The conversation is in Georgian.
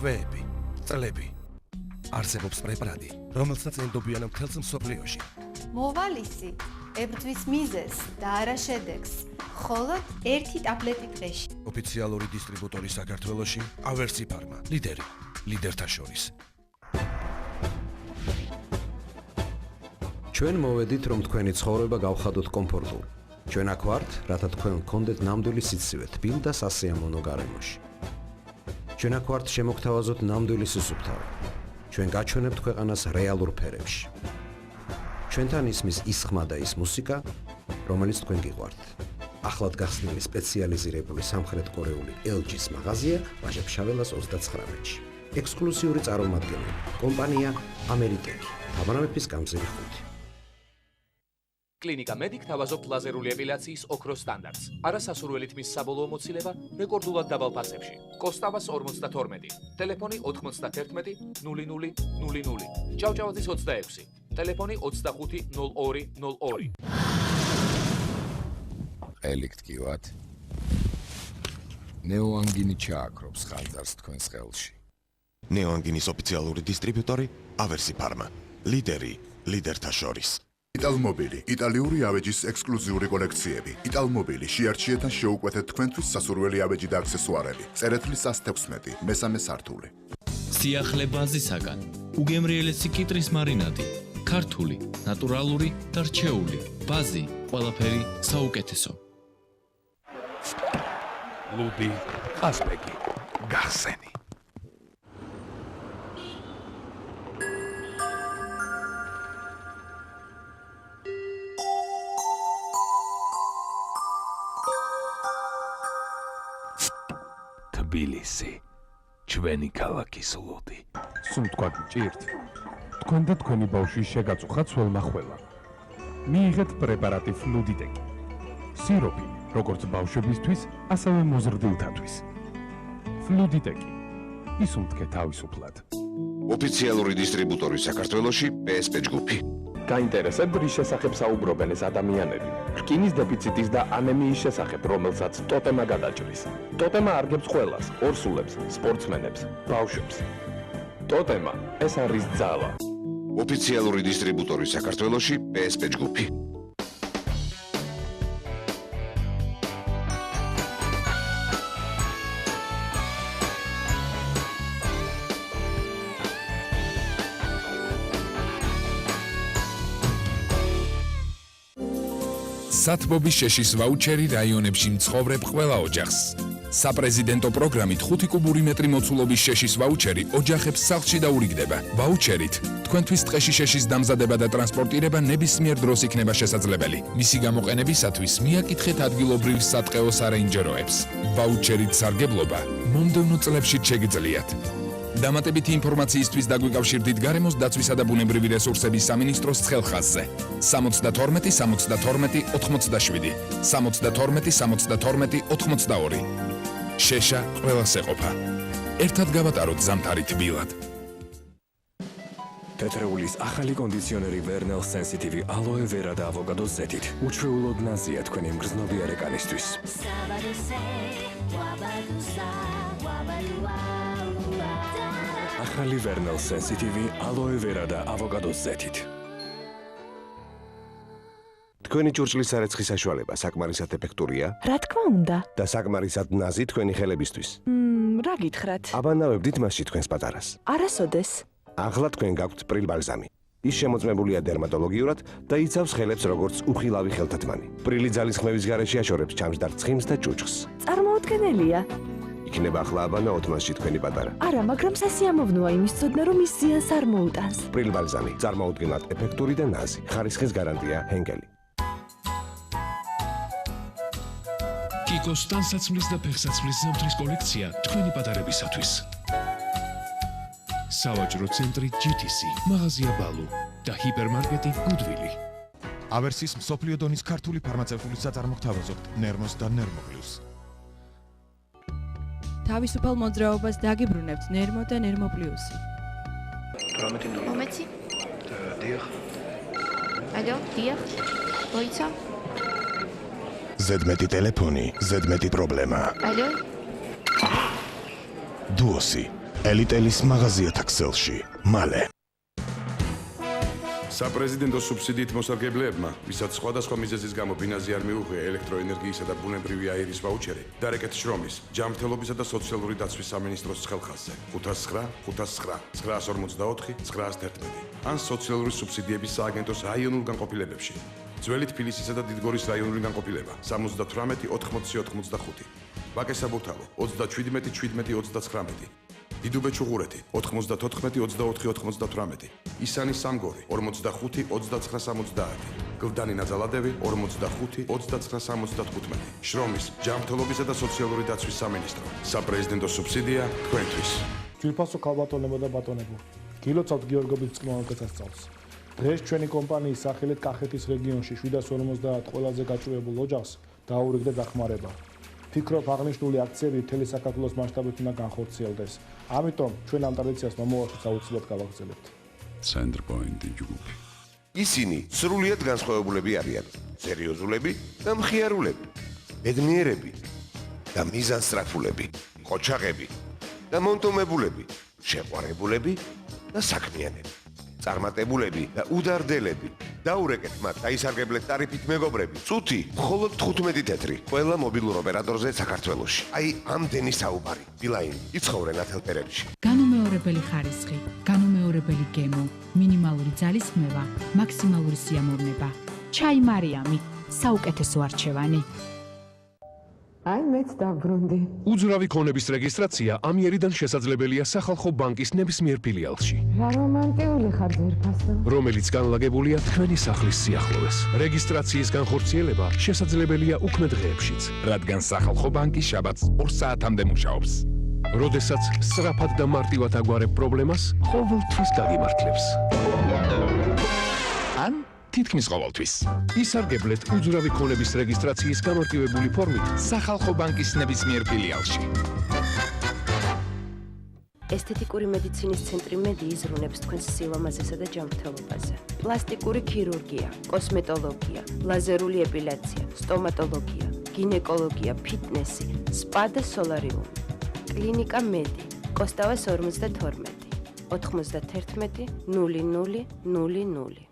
თვეები, წლები. არსებობს პრეპარატი, რომელსაც ენდობიან მთელს მსოფლიოში. მოვალისი, ებრძვის მიზეზს და არა შედეგს. მხოლოდ ერთი ტაბლეტი დღეში. ოფიციალური დისტრიბუტორი საქართველოში ავერსი ფარმა, ლიდერი, ლიდერთა შორის. ჩვენ მოვედით, რომ თქვენი ცხოვრება გავხადოთ კომფორტულ. ჩვენ აქ ვართ, რათა თქვენ გქონდეთ ნამდვილი სიცივე თბილ და სასიამოვნო გარემოში. ჩვენ აქ ვართ, შემოგთავაზოთ ნამდვილი სისუფთავე. ჩვენ გაჩვენებთ ქვეყანას რეალურ ფერებში. ჩვენთან ისმის ის ხმა და ის მუსიკა, რომელიც თქვენ გიყვართ. ახლად გახსნილი სპეციალიზირებული სამხრეთ კორეული LG-ს მაღაზია ვაჟა-ფშაველას 39-ში. ექსკლუზიური წარმომადგენელი, კომპანია ამერიკელი, თაბანამეფის გამზირი 5. კლინიკა მედიკ თავაზობთ ლაზერული ეპილაციის ოქროს სტანდარტს. არასასურველით მის საბოლოო მოცილება რეკორდულად დაბალ ფასებში. კოსტავას 52, ტელეფონი 91 0000. ჭავჭავაძის 26, ტელეფონი 250202. ელიქ თქვათ. ნეოანგინი ჩააქრობს ხანძარს თქვენს ხელში. ნეოანგინის ოფიციალური დისტრიბუტორი ავერსი ფარმა, ლიდერი, ლიდერთა შორის. იტალმობილი, იტალიური ავეჯის ექსკლუზიური კოლექციები. იტალმობილი შეარჩიეთ და შეუკვეთეთ თქვენთვის სასურველი ავეჯი და აქსესუარები. წერეთლის 116, მესამე სართული. სიახლე ბაზისაგან, უგემრიელესი კიტრის მარინადი, ქართული, ნატურალური და რჩეული. ბაზი, ყველაფერი საუკეთესო. ლუდი, ასპეგი, გახსენი. თბილისი, ჩვენი ქალაქის ლუდი. სულ თქვა გჭირთ. თქვენ და თქვენი ბავშვი შეგაწუხათ სველმახველა. მიიღეთ პრეპარატი ფლუდიტეკი. სიროპი, როგორც ბავშვებისთვის, ასევე მოზრდილთათვის. ფლუდიტეკი. ისუნთქე თავისუფლად. ოფიციალური დისტრიბუტორი საქართველოში PSP ჯგუფი. გაინტერესებთ რის შესახებ საუბრობენ ეს ადამიანები? რკინის დეფიციტის და ანემიის შესახებ, რომელსაც ტოტემა გადაჭრის. ტოტემა არგებს ყველას, ორსულებს, სპორტსმენებს, ბავშვებს. ტოტემა ეს არის ძალა. ოფიციალური დისტრიბუტორი საქართველოში PSP ჯგუფი. სათბობის შეშის ვაუჩერი რაიონებში მცხოვრებ ყველა ოჯახს. საპრეზიდენტო პროგრამით 5 კუბური მეტრი მოცულობის შეშის ვაუჩერი ოჯახებს სახლში დაურიგდება. ვაუჩერით თქვენთვის ტყეში შეშის დამზადება და ტრანსპორტირება ნებისმიერ დროს იქნება შესაძლებელი. მისი გამოყენებისათვის მიაკითხეთ ადგილობრივ სატყეო სარეინჯეროებს. ვაუჩერით სარგებლობა მომდევნო წლებში შეგიძლიათ. დამატებითი ინფორმაციისთვის დაგვიკავშირდით გარემოს დაცვისა და ბუნებრივი რესურსების სამინისტროს ცხელხაზზე 72 72 87 72 72 82. შეშა ყველას ეყოფა. ერთად გავატაროთ ზამთარი თბილად. თეთრეულის ახალი კონდიციონერი Vernel Sensitive Aloe Vera და ავოკადოს ზეთით. უჩვეულოდ ნაზია თქვენი მგრძნობიარე კანისთვის. ახალი Vernel Sensitive Aloe Vera და ავოკადოს ზეთით. თქვენი ჭურჭლის სარეცხი საშუალება საკმარისად ეფექტურია? რა თქმა უნდა. და საკმარისად ნაზი თქვენი ხელებისთვის? რა გითხრათ? აბანავებდით მასში თქვენს პატარას. არასოდეს. ახლა თქვენ გაქვთ პრილ ბალზამი. ის შემოწმებულია დერმატოლოგიურად და იცავს ხელებს როგორც უხილავი ხელთათმანი. პრილი ძალისხმევის გარეშე აშორებს ჩამჯდარ ცხიმს და ჭუჭხს. წარმოუდგენელია. იქნება ახლა აბანაოთ მასში თქვენი პატარა. არა, მაგრამ სასიამოვნოა იმის ცოდნა, რომ ის ზიანს არ მოუტანს. პრილ ბალზამი წარმოუდგენლად ეფექტური და ნაზი. ხარისხის გარანტია ჰენკელი. კიკოს ტანსაცმლის და ფეხსაცმლის ზამთრის კოლექცია თქვენი პატარებისათვის. სავაჭრო ცენტრი GTC, მაღაზია ბალუ და ჰიპერმარკეტი გუდვილი. ავერსის მსოფლიო დონის ქართული ფარმაცევტული საწარმო გთავაზობთ ნერმოს და ნერმოპლუს. თავისუფალ მოძრაობას დაგიბრუნებთ ნერმო და ნერმოპლუსი. მომეცი? დიახ. ალო, დიახ. მოიცა? ზედმეტი ტელეფონი, ზედმეტი პრობლემა. ალო? დუოსი. ელიტელის მაღაზიათა ქსელში მალე საპრეზიდენტო სუბსიდიით მოსარგებლებმა, ვისაც სხვადასხვა მიზეზის გამო ბინაზე არ მიუღია ელექტროენერგიისა და ბუნებრივი აირის ვაუჩერი, დარეკეთ შრომის, ჯანმრთელობისა და სოციალური დაცვის სამინისტროს ხელხასზე 595-548-911 ან სოციალური სუბსიდიების სააგენტოს რაიონულ განყოფილებებში. ძველი თბილისისა და დიდგორის რაიონული განყოფილება 78-80-85, ვაკე საბურთალო 37-17-29, დიდუბე ჩუღურეთი 94-24-98, ისანი სამგორი 45-29-70, გლდანი ნაძალადევი 45-29-75, შრომის, ჯანმრთელობისა და სოციალური დაცვის სამინისტრო, საპრეზიდენტო სუბსიდია თქვენთვის. ძვირფასო ქალბატონებო და ბატონებო, გილოცავთ გიორგობის წყნარ გასასწავლს. დღეს ჩვენი კომპანიის სახელით კახეთის რეგიონში 750 ყველაზე გაჭირვებულ ოჯახს დაურიგდა დახმარება. ფიქრობ აღნიშნული აქციები მთელი საქართველოს მასშტაბით უნდა განხორციელდეს. ამიტომ ჩვენ ამ ტრადიციას მომავალშიც აუცილებლად გავაგრძელებთ. Centerpoint ჯგუფი. ისინი სრულიად განსხვავებულები არიან. სერიოზულები და მხიარულები, ბედნიერები და მიზანსწრაფულები, ყოჩაღები და მონტომებულები, შეყვარებულები და საქმიანები. წარმატებულები და უდარდელები. დაურეკეთ მათ დაისარგებლეთ ტარიფით მეგობრები. წუთი მხოლოდ 15 თეთრი. ყველა მობილურ ოპერატორზე საქართველოში. აი ამდენი საუბარი. ბილაინი იცხოვრენ ათელპერებში. განუმეორებელი ხარისხი, განუმეორებელი გემო, მინიმალური ძალისხმევა, მაქსიმალური სიამოვნება. ჩაი მარიამი, საუკეთესო არჩევანი. აი მეც დაბრუნდი. უძრავი ქონების რეგისტრაცია ამიერიდან შესაძლებელია სახალხო ბანკის ნებისმიერ ფილიალში, რა რომანტიული ხარ ძვირფასო. რომელიც განლაგებულია თქვენი სახლის სიახლოვეს. რეგისტრაციის განხორციელება შესაძლებელია უქმე დღეებშიც, რადგან სახალხო ბანკი შაბათს 2 საათამდე მუშაობს. როდესაც სწრაფად და მარტივად აგვარებ პრობლემას, ყოველთვის გაგიმართლებს. ან თითქმის ყოველთვის. ისარგებლეთ უძრავი ქონების რეგისტრაციის გამარტივებული ფორმით სახალხო ბანკის ნებისმიერ ფილიალში. ესთეტიკური მედიცინის ცენტრი მედი იზრუნებს თქვენს სილამაზესა და ჯანმრთელობაზე. პლასტიკური ქირურგია, კოსმეტოლოგია, ლაზერული ეპილაცია, სტომატოლოგია, გინეკოლოგია, ფიტნესი, სპა და სოლარიუმი. კლინიკა მედი, კოსტავას 52, 91 00 00.